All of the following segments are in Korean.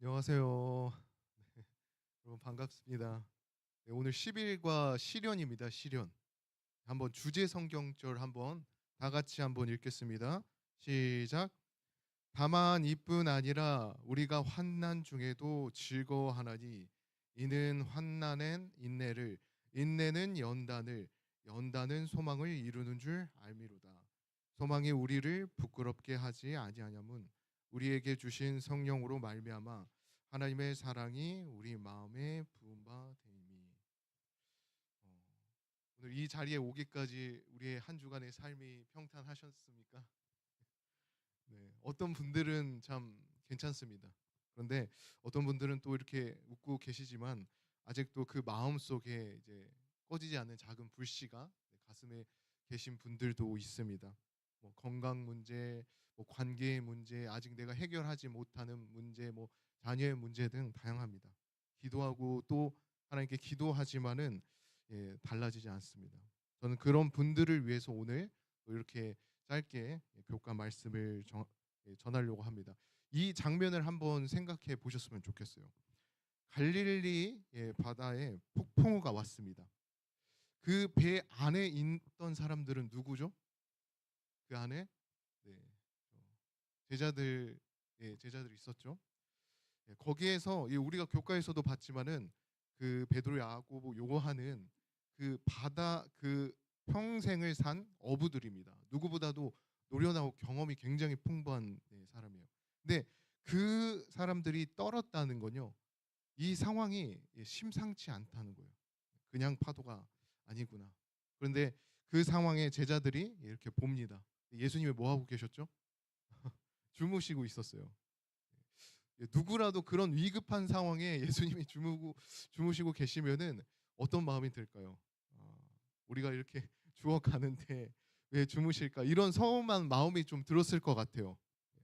안녕하세요. 네, 여러분 반갑습니다. 네, 오늘 10일과 시련입니다. 시련. 한번 주제 성경절 한번 다 같이 한번 읽겠습니다. 시작. 다만 이뿐 아니라 우리가 환난 중에도 즐거워하나니 이는 환난엔 인내를, 인내는 연단을, 연단은 소망을 이루는 줄 알미로다. 소망이 우리를 부끄럽게 하지 아니하냐면 우리에게 주신 성령으로 말미암아 하나님의 사랑이 우리 마음에 부은 바 되니. 어, 오늘 이 자리에 오기까지 우리의 한 주간의 삶이 평탄하셨습니까? 네, 어떤 분들은 참 괜찮습니다. 그런데 어떤 분들은 또 이렇게 웃고 계시지만 아직도 그 마음 속에 이제 꺼지지 않는 작은 불씨가 가슴에 계신 분들도 있습니다. 뭐 건강 문제, 뭐 관계의 문제, 아직 내가 해결하지 못하는 문제, 뭐 자녀의 문제 등 다양합니다. 기도하고 또 하나님께 기도하지만은 달라지지 않습니다. 저는 그런 분들을 위해서 오늘 또 이렇게 짧게 교과 말씀을 전하려고 합니다. 이 장면을 한번 생각해 보셨으면 좋겠어요. 갈릴리 바다에 폭풍우가 왔습니다. 그 배 안에 있던 사람들은 누구죠? 그 안에 네, 어, 제자들, 제자들이 있었죠. 거기에서 우리가 교과에서도 봤지만은 그 베드로, 야고보 요한은 그 바다 그 평생을 산 어부들입니다. 누구보다도 노련하고 경험이 굉장히 풍부한 사람이에요. 근데 그 사람들이 떨었다는 건요. 이 상황이 심상치 않다는 거예요. 그냥 파도가 아니구나. 그런데 그 상황에 제자들이 이렇게 봅니다. 예수님이 뭐 하고 계셨죠? 주무시고 있었어요. 누구라도 그런 위급한 상황에 예수님이 주무시고 계시면은 어떤 마음이 들까요? 아, 우리가 이렇게 죽어가는데 왜 주무실까? 이런 서운한 마음이 좀 들었을 것 같아요.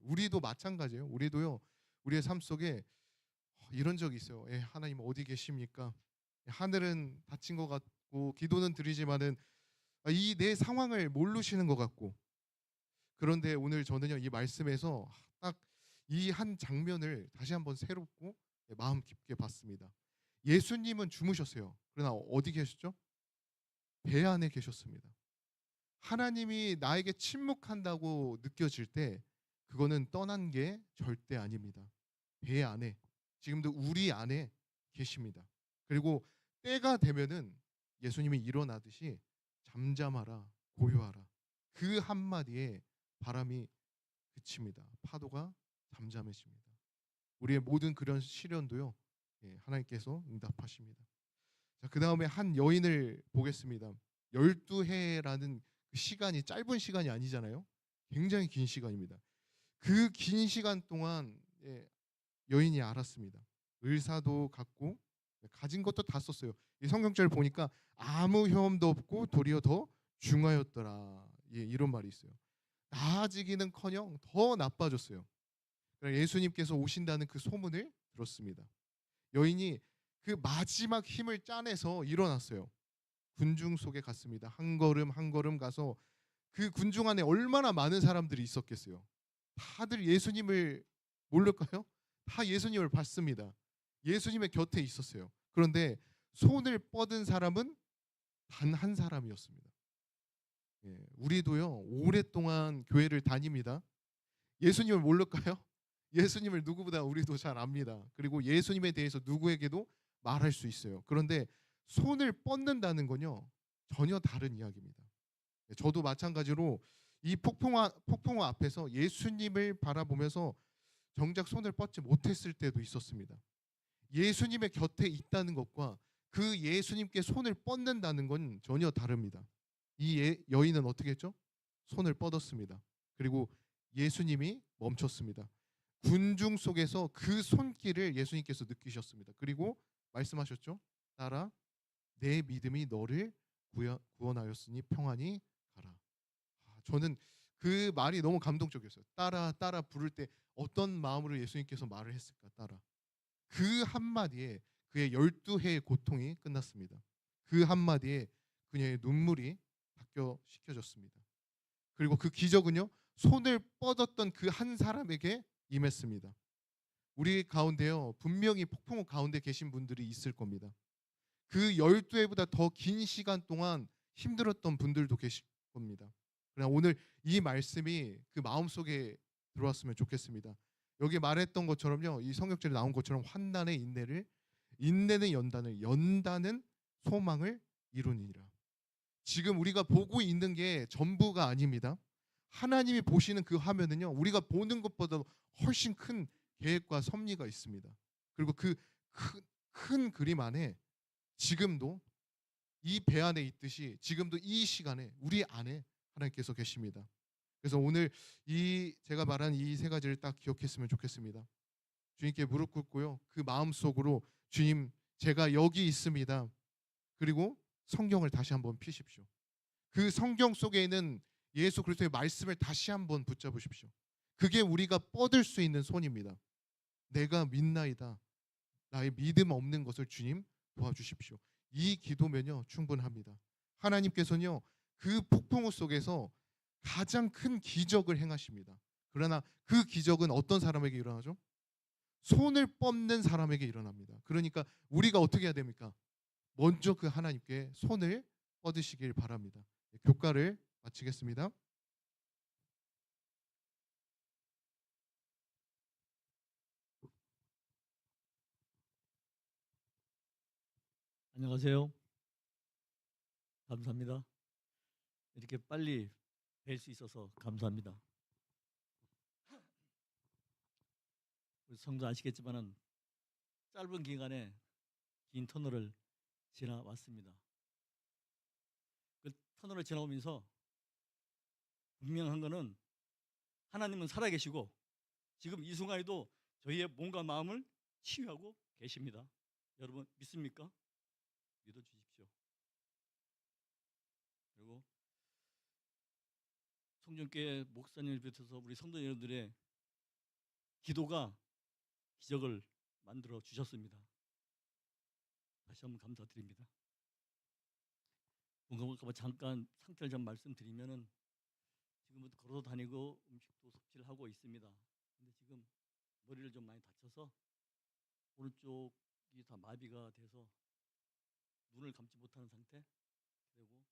우리도 마찬가지예요. 우리도요. 우리의 삶 속에 이런 적이 있어요. 하나님 어디 계십니까? 하늘은 닫힌 것 같고 기도는 드리지만은 이 내 상황을 모르시는 것 같고, 그런데 오늘 저는요 이 말씀에서 딱 이 한 장면을 다시 한번 새롭고 마음 깊게 봤습니다. 예수님은 주무셨어요. 그러나 어디 계셨죠? 배 안에 계셨습니다. 하나님이 나에게 침묵한다고 느껴질 때 그거는 떠난 게 절대 아닙니다. 배 안에, 지금도 우리 안에 계십니다. 그리고 때가 되면은 예수님이 일어나듯이 잠잠하라, 고요하라. 그 한마디에 바람이 그칩니다. 파도가 잠잠해집니다. 우리의 모든 그런 시련도요. 하나님께서 응답하십니다. 자, 그다음에 한 여인을 보겠습니다. 12해라는 그 시간이 짧은 시간이 아니잖아요. 굉장히 긴 시간입니다. 그 긴 시간 동안 여인이 알았습니다. 의사도 갔고 가진 것도 다 썼어요. 이 성경절 보니까 아무 혐도 없고 도리어 더 중하였더라. 이런 말이 있어요. 나아지기는커녕 더 나빠졌어요. 예수님께서 오신다는 그 소문을 들었습니다. 여인이 그 마지막 힘을 짜내서 일어났어요. 군중 속에 갔습니다. 한 걸음 한 걸음 가서 그 군중 안에 얼마나 많은 사람들이 있었겠어요. 다들 예수님을 모를까요? 다 예수님을 봤습니다. 예수님의 곁에 있었어요. 그런데 손을 뻗은 사람은 단 한 사람이었습니다. 우리도요 오랫동안 교회를 다닙니다. 예수님을 모를까요? 예수님을 누구보다 우리도 잘 압니다. 그리고 예수님에 대해서 누구에게도 말할 수 있어요. 그런데 손을 뻗는다는 건요 전혀 다른 이야기입니다. 저도 마찬가지로 이 폭풍우 앞에서 예수님을 바라보면서 정작 손을 뻗지 못했을 때도 있었습니다. 예수님의 곁에 있다는 것과 그 예수님께 손을 뻗는다는 건 전혀 다릅니다. 이 여인은 어떻게 했죠? 손을 뻗었습니다. 그리고 예수님이 멈췄습니다. 군중 속에서 그 손길을 예수님께서 느끼셨습니다. 그리고 말씀하셨죠? 따라 내 믿음이 너를 구원하였으니 평안히 가라. 저는 그 말이 너무 감동적이었어요. 따라 따라 부를 때 어떤 마음으로 예수님께서 말을 했을까? 따라. 그 한마디에 그의 12해의 고통이 끝났습니다. 그 한마디에 그녀의 눈물이 닦여식혀졌습니다. 그리고 그 기적은요. 손을 뻗었던 그 한 사람에게 임했습니다. 우리 가운데요, 분명히 폭풍우 가운데 계신 분들이 있을 겁니다. 그 12해보다 더 긴 시간 동안 힘들었던 분들도 계실 겁니다. 그러나 오늘 이 말씀이 그 마음속에 들어왔으면 좋겠습니다. 여기 말했던 것처럼요, 이 성경절에 나온 것처럼 환난의 인내를, 인내는 연단을, 연단은 소망을 이루니라. 지금 우리가 보고 있는 게 전부가 아닙니다. 하나님이 보시는 그 화면은요, 우리가 보는 것보다 훨씬 큰 계획과 섭리가 있습니다. 그리고 그 큰 그림 안에 지금도 이 배 안에 있듯이 지금도 이 시간에 우리 안에 하나님께서 계십니다. 그래서 오늘 이 제가 말한 이 세 가지를 딱 기억했으면 좋겠습니다. 주님께 무릎 꿇고요, 그 마음속으로 주님, 제가 여기 있습니다. 그리고 성경을 다시 한번 피십시오. 그 성경 속에 있는 예수 그리스도의 말씀을 다시 한번 붙잡으십시오. 그게 우리가 뻗을 수 있는 손입니다. 내가 믿나이다. 나의 믿음 없는 것을 주님 도와주십시오. 이 기도면요 충분합니다. 하나님께서는요 그 폭풍우 속에서 가장 큰 기적을 행하십니다. 그러나 그 기적은 어떤 사람에게 일어나죠? 손을 뻗는 사람에게 일어납니다. 그러니까 우리가 어떻게 해야 됩니까? 먼저 그 하나님께 손을 뻗으시길 바랍니다. 교과를 마치겠습니다. 안녕하세요. 감사합니다. 이렇게 빨리 뵐 수 있어서 감사합니다. 우리 성도 아시겠지만은 짧은 기간에 긴 터널을 지나왔습니다. 그 터널을 지나오면서 분명한 거는 하나님은 살아계시고 지금 이 순간에도 저희의 몸과 마음을 치유하고 계십니다. 여러분 믿습니까? 믿어주십시오. 그리고 성전교회 목사님을 비롯해서 우리 성도 여러분들의 기도가 기적을 만들어 주셨습니다. 다시 한번 감사드립니다. 뭔가 잠깐 상태를 좀 말씀드리면은 지금부터 걸어 다니고 음식도 섭취를 하고 있습니다. 근데 지금 머리를 좀 많이 다쳐서 오른쪽이 다 마비가 돼서 눈을 감지 못하는 상태, 그리고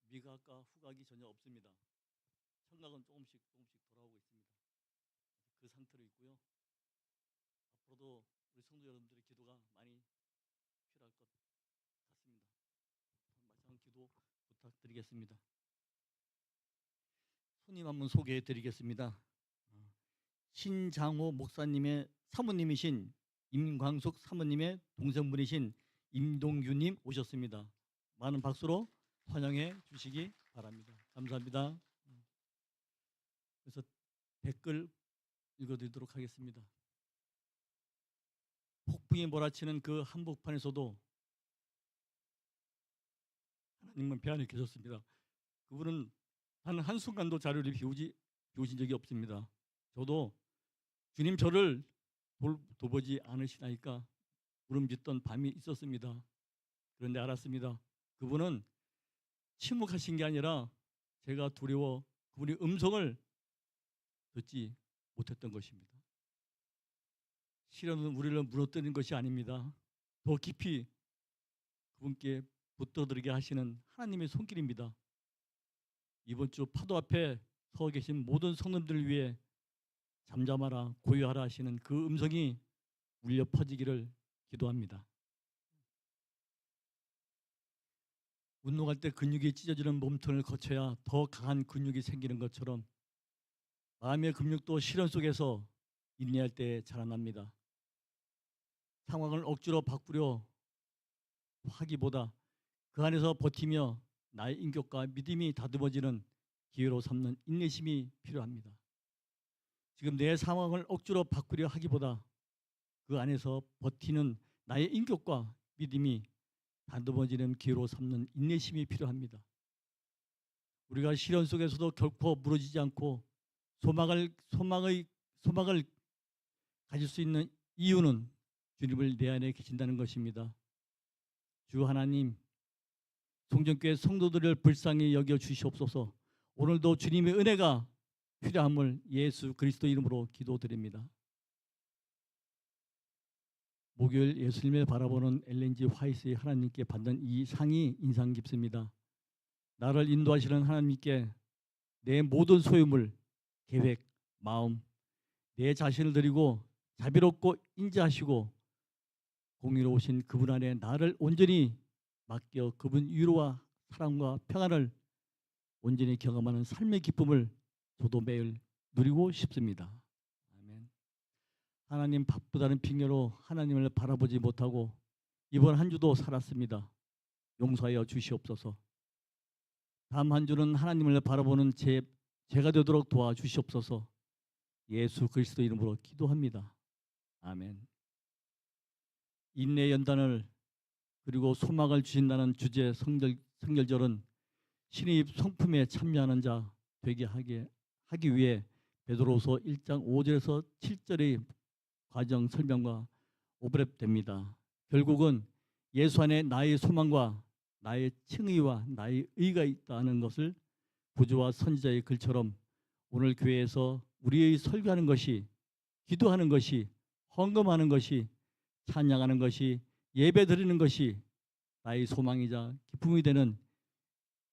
미각과 후각이 전혀 없습니다. 청각은 조금씩 돌아오고 있습니다. 그 상태로 있고요. 앞으로도 우리 성도 여러분들의 기도가 많이 필요할 것 같습니다. 말씀 기도 부탁드리겠습니다. 손님 한번 소개해 드리겠습니다. 신장호 목사님의 사모님이신 임광숙 사모님의 동생분이신 임동규님 오셨습니다. 많은 박수로 환영해 주시기 바랍니다. 감사합니다. 그래서 댓글 읽어드리도록 하겠습니다. 폭풍이 몰아치는 그 한복판에서도 하나님은 배 안에 계셨습니다. 그분은 단 한순간도 자료를 비우신 적이 없습니다. 저도 주님 저를 돌보지 않으시나이까 물음 짓던 밤이 있었습니다. 그런데 알았습니다. 그분은 침묵하신 게 아니라 제가 두려워 그분의 음성을 듣지 못했던 것입니다. 시련은 우리를 무너뜨리는 것이 아닙니다. 더 깊이 그분께 붙들게 하시는 하나님의 손길입니다. 이번 주 파도 앞에 서 계신 모든 성도들을 위해 잠잠하라 고요하라 하시는 그 음성이 울려 퍼지기를 기도합니다. 운동할 때 근육이 찢어지는 몸통을 거쳐야 더 강한 근육이 생기는 것처럼 마음의 근육도 시련 속에서 인내할 때 자라납니다. 상황을 억지로 바꾸려 하기보다 그 안에서 버티며 나의 인격과 믿음이 다듬어지는 기회로 삼는 인내심이 필요합니다. 지금 내 상황을 억지로 바꾸려 하기보다 그 안에서 버티는 나의 인격과 믿음이 다듬어지는 기회로 삼는 인내심이 필요합니다. 우리가 시련 속에서도 결코 무너지지 않고 소망을 가질 수 있는 이유는 주님을 내 안에 계신다는 것입니다. 주 하나님, 송정교회 성도들을 불쌍히 여겨 주시옵소서. 오늘도 주님의 은혜가 필요함을 예수 그리스도 이름으로 기도드립니다. 목요일 예수님을 바라보는 엘렌 G 화이트의 하나님께 받는 이 상이 인상 깊습니다. 나를 인도하시는 하나님께 내 모든 소유물, 계획, 마음, 내 자신을 드리고 자비롭고 인자하시고 공의로우신 그분 안에 나를 온전히 맡겨 그분 위로와 사랑과 평안을 온전히 경험하는 삶의 기쁨을 저도 매일 누리고 싶습니다. 아멘. 하나님 바쁘다는 핑계로 하나님을 바라보지 못하고 이번 한 주도 살았습니다. 용서하여 주시옵소서. 다음 한 주는 하나님을 바라보는 제가 되도록 도와주시옵소서. 예수 그리스도 이름으로 기도합니다. 아멘. 인내 연단을 그리고 소망을 주신다는 주제 성결절은 신의 성품에 참여하는 자 되게 하기 위해 베드로서 1장 5절에서 7절의 과정 설명과 오버랩됩니다. 결국은 예수 안에 나의 소망과 나의 칭의와 나의 의가 있다는 것을 부조와 선지자의 글처럼 오늘 교회에서 우리의 설교하는 것이, 기도하는 것이, 헌금하는 것이, 찬양하는 것이, 예배드리는 것이 나의 소망이자 기쁨이 되는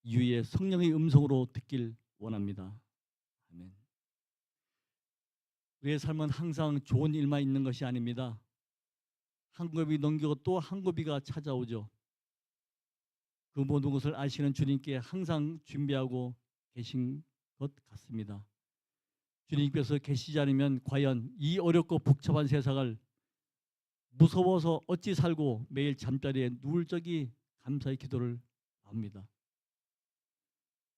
이후에 성령의 음성으로 듣길 원합니다. 아멘. 우리의 삶은 항상 좋은 일만 있는 것이 아닙니다. 한 고비 넘기고 또 한 고비가 찾아오죠. 그 모든 것을 아시는 주님께 항상 준비하고 계신 것 같습니다. 주님께서 계시지 않으면 과연 이 어렵고 복잡한 세상을 무서워서 어찌 살고 매일 잠자리에 누울 적이 감사의 기도를 합니다.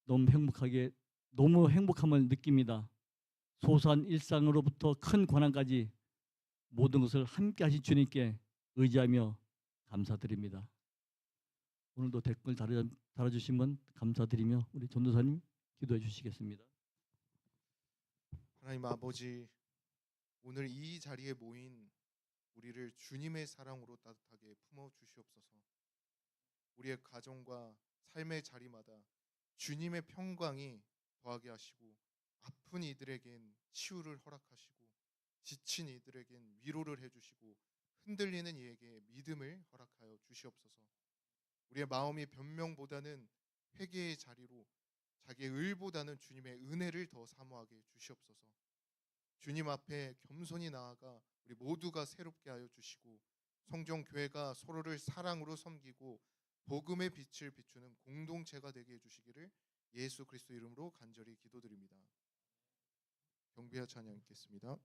너무 행복함을 느낍니다. 소소한 일상으로부터 큰 고난까지 모든 것을 함께 하신 주님께 의지하며 감사드립니다. 오늘도 댓글 달아주신 분 감사드리며 우리 전도사님 기도해 주시겠습니다. 하나님 아버지, 오늘 이 자리에 모인 우리를 주님의 사랑으로 따뜻하게 품어 주시옵소서. 우리의 가정과 삶의 자리마다 주님의 평강이 더하게 하시고 아픈 이들에겐 치유를 허락하시고 지친 이들에겐 위로를 해주시고 흔들리는 이에게 믿음을 허락하여 주시옵소서. 우리의 마음이 변명보다는 회개의 자리로 자기의 의보다는 주님의 은혜를 더 사모하게 주시옵소서. 주님 앞에 겸손히 나아가 우리 모두가 새롭게 하여 주시고 성전교회가 서로를 사랑으로 섬기고 복음의 빛을 비추는 공동체가 되게 해주시기를 예수 그리스도 이름으로 간절히 기도드립니다. 경배와 찬양 있겠습니다.